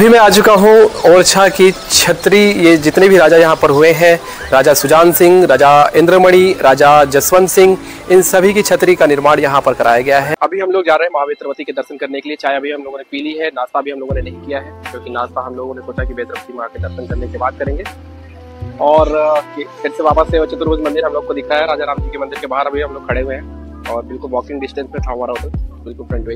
अभी मैं आ चुका हूँ ओरछा की छतरी। ये जितने भी राजा यहाँ पर हुए हैं, राजा सुजान सिंह, राजा इंद्रमणि, राजा जसवंत सिंह, इन सभी की छतरी का निर्माण यहाँ पर कराया गया है। अभी हम लोग जा रहे हैं माँ बेत्रवती के दर्शन करने के लिए। चाय अभी हम लोगों ने पी ली है, नाश्ता भी हम लोगों ने नहीं किया है, क्योंकि नाश्ता हम लोगों ने सोचा कि बेत्रवती माँ के दर्शन करने के बाद करेंगे। और फिर से वापस से चतुर्भुज मंदिर हम लोग को दिखा है। राजा राम जी के मंदिर के बाहर अभी हम लोग खड़े हुए हैं और बिल्कुल वॉकिंग डिस्टेंस पे था हमारा होटल, बिल्कुल फ्रंट वे।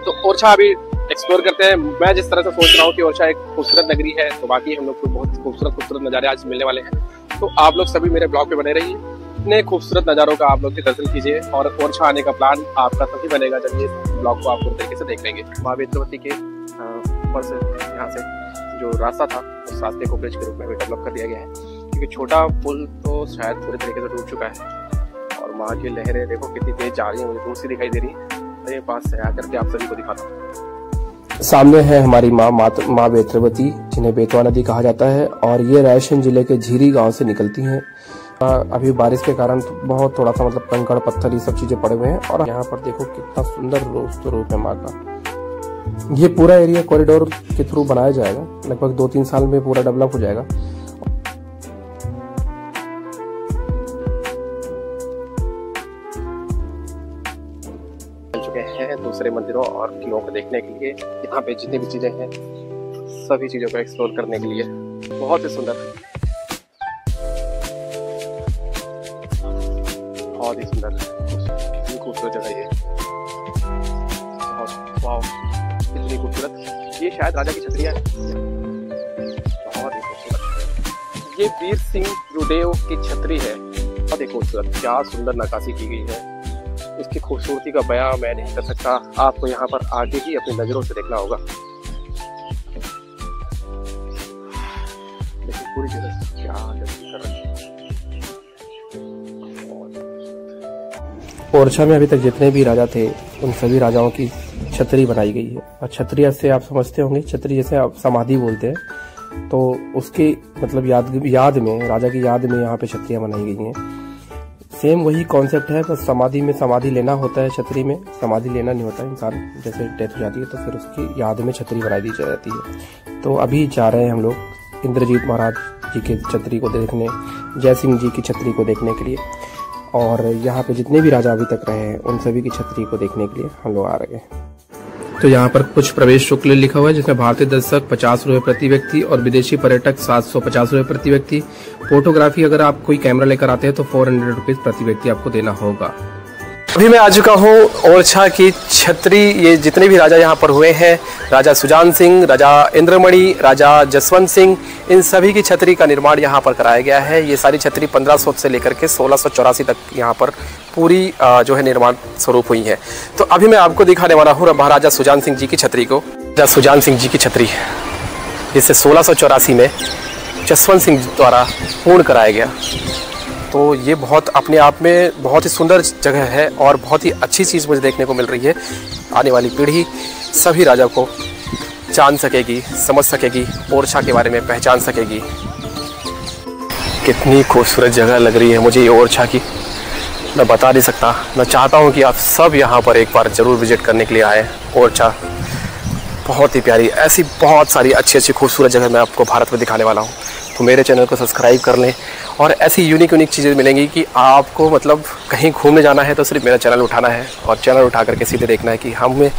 तो ओरछा अभी एक्सप्लोर करते हैं। मैं जिस तरह से सोच रहा हूँ कि ओरछा एक खूबसूरत नगरी है, तो बाकी हम लोग को बहुत खूबसूरत नज़ारे आज मिलने वाले हैं। तो आप लोग सभी मेरे ब्लॉग पे बने रहिए, इतने खूबसूरत नज़ारों का आप लोग के दर्शन कीजिए। और ओरछा आने का प्लान आपका तभी बनेगा जब ये ब्लॉग को आप पूरी तरीके से देख लेंगे। माँ बेत्रवती के ऊपर से यहाँ से जो रास्ता था, उस रास्ते को ब्रिज के रूप में भी डेवलप कर दिया गया है, क्योंकि छोटा पुल तो शायद पूरी तरीके से डूब चुका है। और वहाँ की लहरें देखो कितनी तेज जा रही है, मुझे दूर से दिखाई दे रही है। मेरे पास से आकर के आप सभी को दिखाता हूँ। सामने है हमारी माँ बेत्रवती, जिन्हें बेतवा नदी कहा जाता है, और ये रायसेन जिले के झीरी गांव से निकलती हैं। अभी बारिश के कारण बहुत थोड़ा सा मतलब कंकड़ पत्थर ये सब चीजें पड़े हुए हैं। और यहाँ पर देखो कितना सुंदर रूप है माँ का। ये पूरा एरिया कॉरिडोर के थ्रू बनाया जाएगा, लगभग 2-3 साल में पूरा डेवलप हो जाएगा। हैं दूसरे मंदिरों और किलों को देखने के लिए। यहाँ पे जितनी भी चीजें हैं, सभी चीजों को एक्सप्लोर करने के लिए बहुत ही सुंदर, बहुत ही सुंदर, खूबसूरत जगह ये। वाह, इतनी खूबसूरत। ये शायद राजा की छतरियाँ है, बहुत ही खूबसूरत। ये वीर सिंह रुडेव की छतरी है, बहुत ही खूबसूरत। क्या सुंदर नक्काशी की गई है। इसकी खूबसूरती का बयां मैं नहीं कर सकता, आपको यहाँ पर आगे ही अपनी नजरों से देखना होगा। लेकिन पूरी जगह क्या कर रही है। ओरछा में अभी तक जितने भी राजा थे, उन सभी राजाओं की छतरी बनाई गई है। और छतरी से आप समझते होंगे, छतरी जैसे आप समाधि बोलते हैं, तो उसके मतलब याद में, राजा की याद में यहाँ पे छतरियां बनाई गई हैं। सेम वही कॉन्सेप्ट है, बस समाधि में समाधि लेना होता है, छतरी में समाधि लेना नहीं होता है। इंसान जैसे डेथ हो जाती है तो फिर उसकी याद में छतरी बनाई दी जाती है। तो अभी जा रहे हैं हम लोग इंद्रजीत महाराज जी के छतरी को देखने, जय सिंह जी की छतरी को देखने के लिए। और यहाँ पे जितने भी राजा अभी तक रहे हैं, उन सभी की छतरी को देखने के लिए हम लोग आ रहे हैं। तो यहाँ पर कुछ प्रवेश शुल्क लिखा हुआ है, जिसमें भारतीय दर्शक 50 रुपये प्रति व्यक्ति और विदेशी पर्यटक 750 रुपये प्रति व्यक्ति। फोटोग्राफी अगर आप कोई कैमरा लेकर आते हैं तो 400 रुपीज प्रति व्यक्ति आपको देना होगा। अभी मैं आ चुका हूँ ओरछा की छतरी। ये जितने भी राजा यहाँ पर हुए हैं, राजा सुजान सिंह, राजा इंद्रमणि, राजा जसवंत सिंह, इन सभी की छतरी का निर्माण यहाँ पर कराया गया है। ये सारी छतरी 1500 से लेकर के 1684 तक यहाँ पर पूरी जो है निर्माण स्वरूप हुई है। तो अभी मैं आपको दिखाने वाला हूँ महाराजा सुजान सिंह जी की छतरी को। राजा सुजान सिंह जी की छतरी, जिसे 1684 में जसवंत सिंह द्वारा पूर्ण कराया गया। तो ये बहुत अपने आप में बहुत ही सुंदर जगह है और बहुत ही अच्छी चीज़ मुझे देखने को मिल रही है। आने वाली पीढ़ी सभी राजा को जान सकेगी, समझ सकेगी, ओरछा के बारे में पहचान सकेगी। कितनी खूबसूरत जगह लग रही है मुझे ये ओरछा की, मैं बता नहीं सकता। मैं चाहता हूँ कि आप सब यहाँ पर एक बार ज़रूर विजिट करने के लिए आए। ओरछा बहुत ही प्यारी, ऐसी बहुत सारी अच्छी खूबसूरत जगह मैं आपको भारत में दिखाने वाला हूँ। तो मेरे चैनल को सब्सक्राइब कर लें, और ऐसी यूनिक चीज़ें मिलेंगी कि आपको मतलब कहीं घूमने जाना है तो सिर्फ मेरा चैनल उठाना है, और चैनल उठा करके सीधे देखना है कि हमें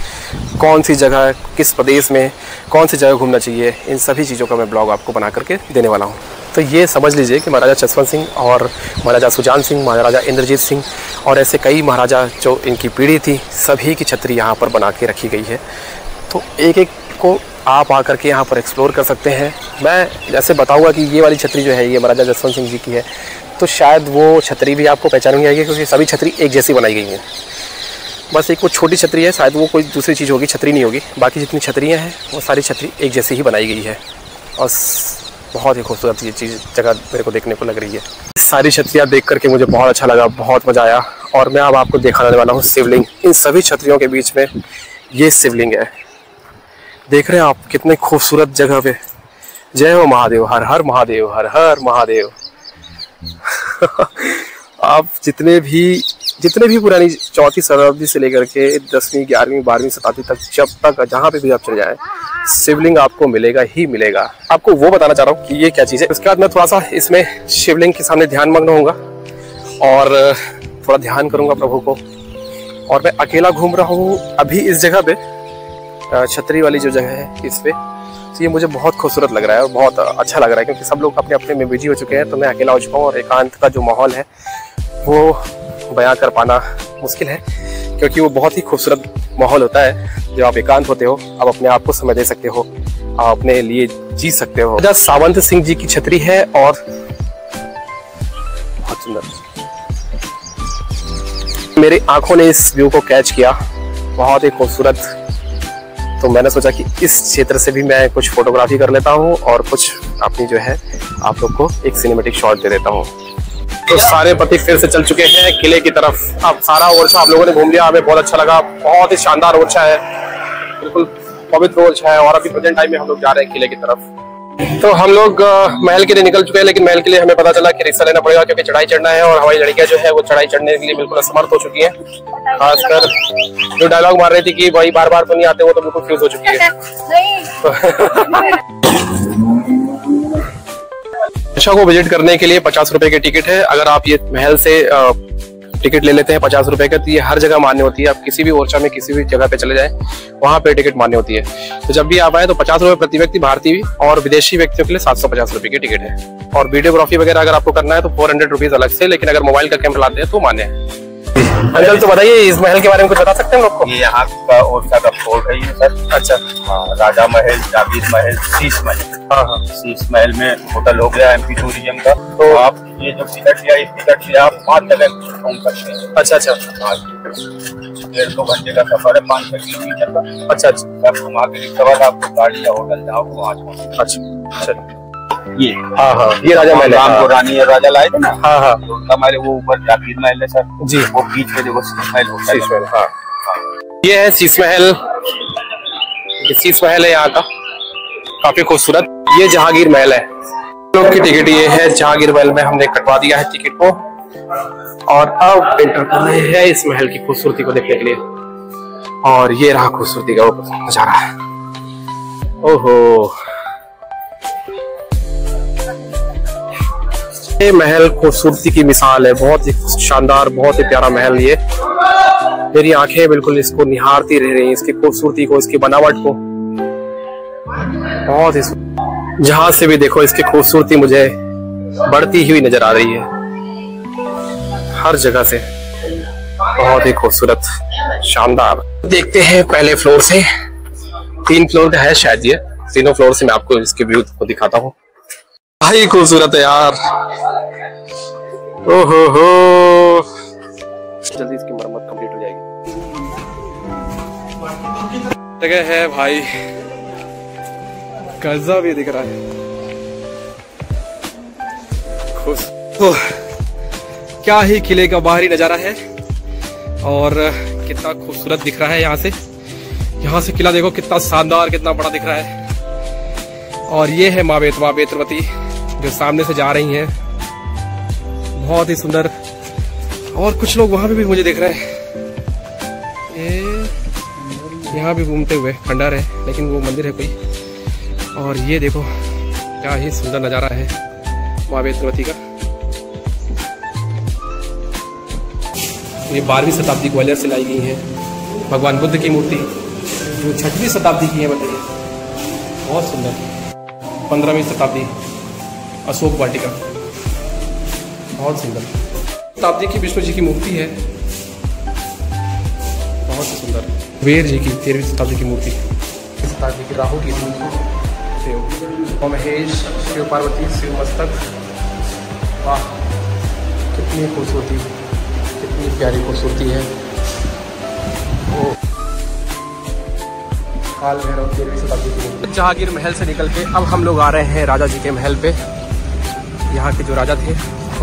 कौन सी जगह, किस प्रदेश में कौन सी जगह घूमना चाहिए। इन सभी चीज़ों का मैं ब्लॉग आपको बना करके देने वाला हूँ। तो ये समझ लीजिए कि महाराजा जसवंत सिंह और महाराजा सुजान सिंह, महाराजा इंद्रजीत सिंह और ऐसे कई महाराजा जो इनकी पीढ़ी थी, सभी की छतरी यहाँ पर बना के रखी गई है। तो एक एक को आप आकर के यहाँ पर एक्सप्लोर कर सकते हैं। मैं जैसे बताऊंगा कि ये वाली छतरी जो है ये महाराजा जसवंत सिंह जी की है, तो शायद वो छतरी भी आपको पहचान में आएगी, क्योंकि सभी छतरी एक जैसी बनाई गई हैं। बस एक वो छोटी छतरी है, शायद वो कोई दूसरी चीज़ होगी, छतरी नहीं होगी। बाकी जितनी छतरियाँ हैं वो सारी छतरी एक जैसी ही बनाई गई है, और बहुत ही खूबसूरत ये चीज़ जगह मेरे को देखने को लग रही है। सारी छतरियाँ देख करके मुझे बहुत अच्छा लगा, बहुत मज़ा आया। और मैं अब आपको दिखाने वाला हूँ शिवलिंग। इन सभी छतरियों के बीच में ये शिवलिंग है, देख रहे हैं आप कितने खूबसूरत जगह पे। जय हो महादेव, हर हर महादेव, हर हर महादेव। आप जितने भी जितने भी पुरानी 4वीं शताब्दी से लेकर के 10वीं 11वीं 12वीं शताब्दी तक, जब तक जहाँ पे भी आप चले जाए शिवलिंग आपको मिलेगा ही मिलेगा। आपको वो बताना चाह रहा हूँ कि ये क्या चीज़ है। उसके बाद मैं थोड़ा सा इसमें शिवलिंग के सामने ध्यान मग्न होऊंगा और थोड़ा ध्यान करूंगा प्रभु को। और मैं अकेला घूम रहा हूँ अभी इस जगह पे, छतरी वाली जो जगह है इस पे। तो ये मुझे बहुत खूबसूरत लग रहा है और बहुत अच्छा लग रहा है, क्योंकि सब लोग अपने अपने में बिजी हो चुके हैं, तो मैं अकेला हो चुका हूँ और एकांत का जो माहौल है वो बयां कर पाना मुश्किल है, क्योंकि वो बहुत ही खूबसूरत माहौल होता है। जब आप एकांत होते हो, आप अपने आप को समय दे सकते हो, आप अपने लिए जी सकते हो। राजा सावंत सिंह जी की छतरी है और बहुत सुंदर। मेरी आंखों ने इस व्यू को कैच किया, बहुत ही खूबसूरत। तो मैंने सोचा कि इस क्षेत्र से भी मैं कुछ फोटोग्राफी कर लेता हूँ और कुछ अपनी जो है आप लोग को एक सिनेमेटिक शॉट दे देता हूँ। तो सारे पथिक फिर से चल चुके हैं किले की तरफ। अब सारा ओरछा आप लोगों ने घूम लिया, हमें बहुत अच्छा लगा। बहुत ही शानदार ओरछा है, बिल्कुल पवित्र ओरछा है। और अभी प्रेजेंट टाइम में हम लोग जा रहे हैं किले की तरफ। तो हम लोग महल के लिए निकल चुके हैं, लेकिन महल के लिए हमें पता चला कि रिक्शा लेना पड़ेगा, क्योंकि चढ़ाई चढ़ना है और हमारी लड़कियां जो है वो चढ़ाई चढ़ने के लिए बिल्कुल असमर्थ हो चुकी हैं। खासकर जो डायलॉग मार रही थी कि भाई बार बार तो नहीं आते, वो तो बिल्कुल फ्यूज हो चुकी है। ओरछा को विजिट करने के लिए 50 रुपए की टिकट है। अगर आप ये महल से टिकट ले लेते हैं 50 रुपए का, तो ये हर जगह मान्य होती है। आप किसी भी ओरछा में किसी भी जगह पे चले जाएं, वहां पे टिकट मान्य होती है। तो जब भी आप आए तो 50 रुपए प्रति व्यक्ति, भारतीय और विदेशी व्यक्तियों के लिए 750 रुपए की टिकट है। और वीडियोग्राफी वगैरह अगर आपको करना है तो 400 रुपीज अलग से, लेकिन अगर मोबाइल का कैमरा लाते हैं तो मान्य है। अंकल तो बताइए इस महल के बारे में कुछ बता सकते हैं लोग को? ये यहाँ का ओरछा का फोर्ट है ये सर। अच्छा। राजा महल, जागीर महल, शीश महल। हाँ। शीश महल में होटल हो गया MP टूरिज्म का। तो आप ये जो टिकट लिया, इस टिकट से आप 5 जगह घूम सकते हैं। अच्छा। 1.5-2 घंटे का सफर है, 500 किलोमीटर का। अच्छा। सब घुमा के इसके बाद आपको गाड़ी या होटल जाओ वहाँ। अच्छा। ये हाँ, ये राजा महल है। राम रानी और राजा लाए थे ना। हाँ। उनका महल वो ऊपर जागीर महल है सर जी। वो बीच में देखो शीश महल होता है। शीश महल, हाँ। ये है शीश महल। ये शीश महल है यहाँ का, काफी खूबसूरत। ये जहांगीर महल है। लोग की टिकट ये है जहांगीर महल में, हमने कटवा दिया है टिकट को और अब एंटर कर रहे हैं इस महल की खूबसूरती को देखने के लिए। और ये रहा खूबसूरती का नजारा। ओहो, ये महल खूबसूरती की मिसाल है। बहुत ही शानदार, बहुत ही प्यारा महल। ये मेरी आंखें बिल्कुल इसको निहारती रह रही हैं, इसकी खूबसूरती को, इसकी बनावट को। बहुत ही जहां से भी देखो इसकी खूबसूरती मुझे बढ़ती हुई नजर आ रही है, हर जगह से। बहुत ही खूबसूरत, शानदार। देखते हैं पहले फ्लोर से। 3 फ्लोर का है शायद ये। तीनों फ्लोर से मैं आपको इसके व्यू को दिखाता हूँ। भाई खूबसूरत है यार। ओहो हो, जल्दी इसकी मरम्मत कंप्लीट हो जाएगी। जगह है भाई, गजब भी दिख रहा है। खुश तो क्या ही किले का बाहरी नजारा है और कितना खूबसूरत दिख रहा है यहाँ से। यहाँ से किला देखो कितना शानदार, कितना बड़ा दिख रहा है। और ये है माँ बेत्रवती जो सामने से जा रही हैं, बहुत ही सुंदर। और कुछ लोग वहां पे भी मुझे देख रहे हैं, यहाँ भी घूमते हुए। खंडहर है लेकिन वो मंदिर है कोई। और ये देखो क्या ही सुंदर नजारा है माँ बेत्रवती का। ये 12वीं शताब्दी ग्वालियर से लाई गई है भगवान बुद्ध की मूर्ति, जो 6वीं शताब्दी की है। बताइए, बहुत सुंदर। 15वीं शताब्दी अशोक वाटिका, बहुत सुंदर। शताब्दी की विष्णु जी की मूर्ति है, बहुत ही सुंदर। कुबेर जी की 13वीं शताब्दी की मूर्ति, शताब्दी की राहु की शिव महेश, शिव पार्वती, शिव मस्तक। वाह, कितनी खूबसूरती, कितनी प्यारी खूबसूरती है। काल भैरव 13वीं शताब्दी की मूर्ति। जहांगीर महल से निकल के अब हम लोग आ रहे हैं राजा जी के महल पे। यहाँ के जो राजा थे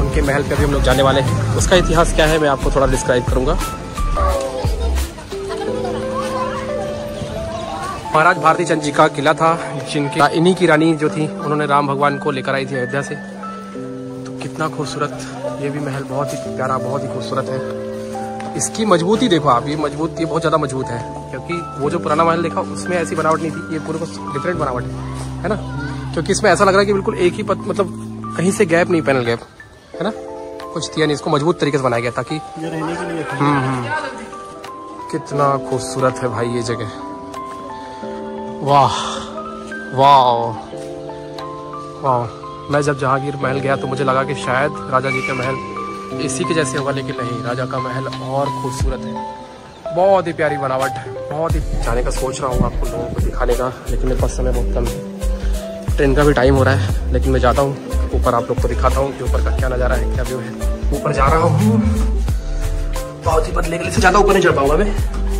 उनके महल पे भी हम लोग जाने वाले हैं। उसका इतिहास क्या है मैं आपको थोड़ा डिस्क्राइब करूंगा। महाराज भारती चंद जी का किला था, जिनकी इन्हीं की रानी जो थी उन्होंने राम भगवान को लेकर आई थी अयोध्या से। तो कितना खूबसूरत ये भी महल, बहुत ही प्यारा, बहुत ही खूबसूरत है। इसकी मजबूती देखो आप, ये मजबूत, ये बहुत ज़्यादा मजबूत है, क्योंकि वो जो पुराना महल देखा उसमें ऐसी बनावट नहीं थी, ये पूरे को डिफरेंट बनावट है ना, क्योंकि इसमें ऐसा लग रहा है कि बिल्कुल एक ही मतलब कहीं से गैप नहीं, पैनल गैप है ना, कुछ दिया नहीं, इसको मजबूत तरीके से बनाया गया ताकि ये रहने के लिए। कितना खूबसूरत है भाई ये जगह, वाह वाह वाह। मैं जब जहांगीर महल गया तो मुझे लगा कि शायद राजा जी का महल इसी के जैसे होगा, लेकिन नहीं, राजा का महल और खूबसूरत है, बहुत ही प्यारी बनावट, बहुत ही। जाने का सोच रहा हूँ आपको लोगों को दिखाने का, लेकिन मेरे पास समय बहुत कम है, ट्रेन का भी टाइम हो रहा है, लेकिन मैं जाता हूँ ऊपर, आप लोग को दिखाता हूँ कि ऊपर का क्या नज़ारा है, क्या व्यू है। ऊपर जा रहा हूँ, बहुत ही पतले गले से ज़्यादा ऊपर नहीं चढ़ पाऊंगा मैं,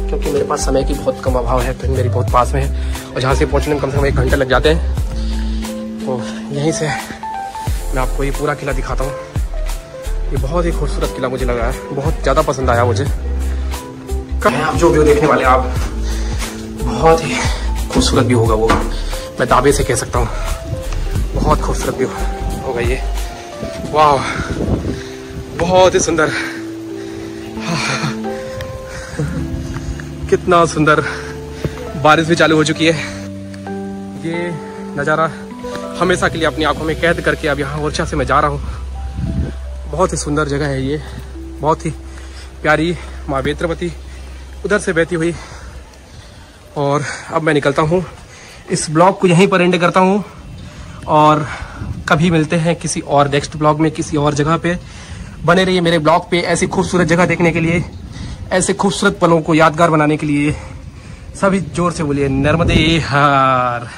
क्योंकि मेरे पास समय की बहुत कम अभाव है, ट्रेन मेरी बहुत पास में है और जहाँ से पहुँचने में कम से कम 1 घंटे लग जाते हैं। तो यहीं से मैं आपको ये पूरा किला दिखाता हूँ। ये बहुत ही खूबसूरत किला मुझे लगा है, बहुत ज़्यादा पसंद आया मुझे। आप जो व्यू देखने वाले आप, बहुत ही खूबसूरत व्यू होगा वो, मैं दावे से कह सकता हूँ, बहुत खूबसूरत व्यू होगा ये। वाह, बहुत ही सुंदर, कितना सुंदर। बारिश भी चालू हो चुकी है। ये नज़ारा हमेशा के लिए अपनी आंखों में कैद करके अब यहाँ ओरछा से मैं जा रहा हूँ। बहुत ही सुंदर जगह है ये, बहुत ही प्यारी माँ बेत्रवती उधर से बहती हुई। और अब मैं निकलता हूँ, इस ब्लॉग को यहीं पर एंड करता हूँ और कभी मिलते हैं किसी और नेक्स्ट ब्लॉग में, किसी और जगह पे। बने रहिए मेरे ब्लॉग पे ऐसी खूबसूरत जगह देखने के लिए, ऐसे खूबसूरत पलों को यादगार बनाने के लिए। सभी जोर से बोलिए नर्मदे हर।